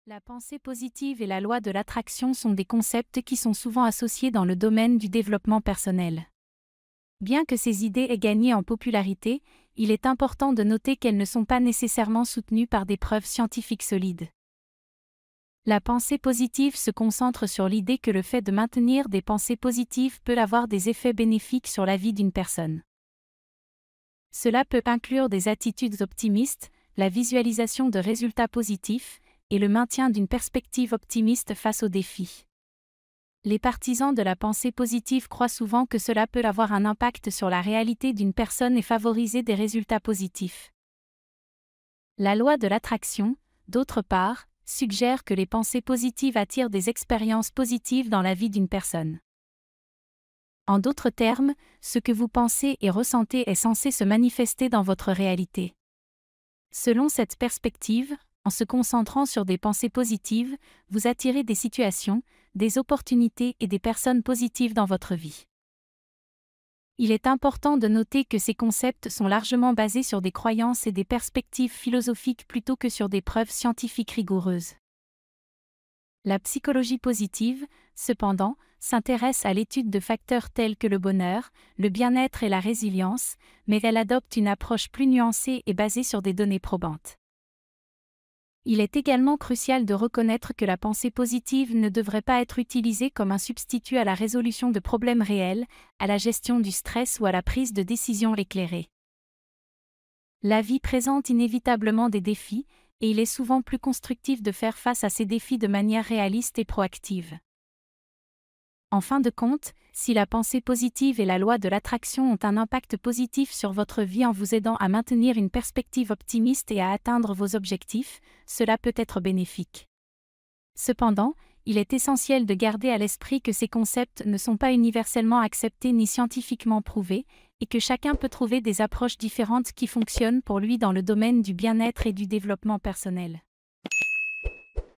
La pensée positive et la loi de l'attraction sont des concepts qui sont souvent associés dans le domaine du développement personnel. Bien que ces idées aient gagné en popularité, il est important de noter qu'elles ne sont pas nécessairement soutenues par des preuves scientifiques solides. La pensée positive se concentre sur l'idée que le fait de maintenir des pensées positives peut avoir des effets bénéfiques sur la vie d'une personne. Cela peut inclure des attitudes optimistes, la visualisation de résultats positifs, et le maintien d'une perspective optimiste face aux défis. Les partisans de la pensée positive croient souvent que cela peut avoir un impact sur la réalité d'une personne et favoriser des résultats positifs. La loi de l'attraction, d'autre part, suggère que les pensées positives attirent des expériences positives dans la vie d'une personne. En d'autres termes, ce que vous pensez et ressentez est censé se manifester dans votre réalité. Selon cette perspective, en se concentrant sur des pensées positives, vous attirez des situations, des opportunités et des personnes positives dans votre vie. Il est important de noter que ces concepts sont largement basés sur des croyances et des perspectives philosophiques plutôt que sur des preuves scientifiques rigoureuses. La psychologie positive, cependant, s'intéresse à l'étude de facteurs tels que le bonheur, le bien-être et la résilience, mais elle adopte une approche plus nuancée et basée sur des données probantes. Il est également crucial de reconnaître que la pensée positive ne devrait pas être utilisée comme un substitut à la résolution de problèmes réels, à la gestion du stress ou à la prise de décisions éclairées. La vie présente inévitablement des défis, et il est souvent plus constructif de faire face à ces défis de manière réaliste et proactive. En fin de compte, si la pensée positive et la loi de l'attraction ont un impact positif sur votre vie en vous aidant à maintenir une perspective optimiste et à atteindre vos objectifs, cela peut être bénéfique. Cependant, il est essentiel de garder à l'esprit que ces concepts ne sont pas universellement acceptés ni scientifiquement prouvés, et que chacun peut trouver des approches différentes qui fonctionnent pour lui dans le domaine du bien-être et du développement personnel.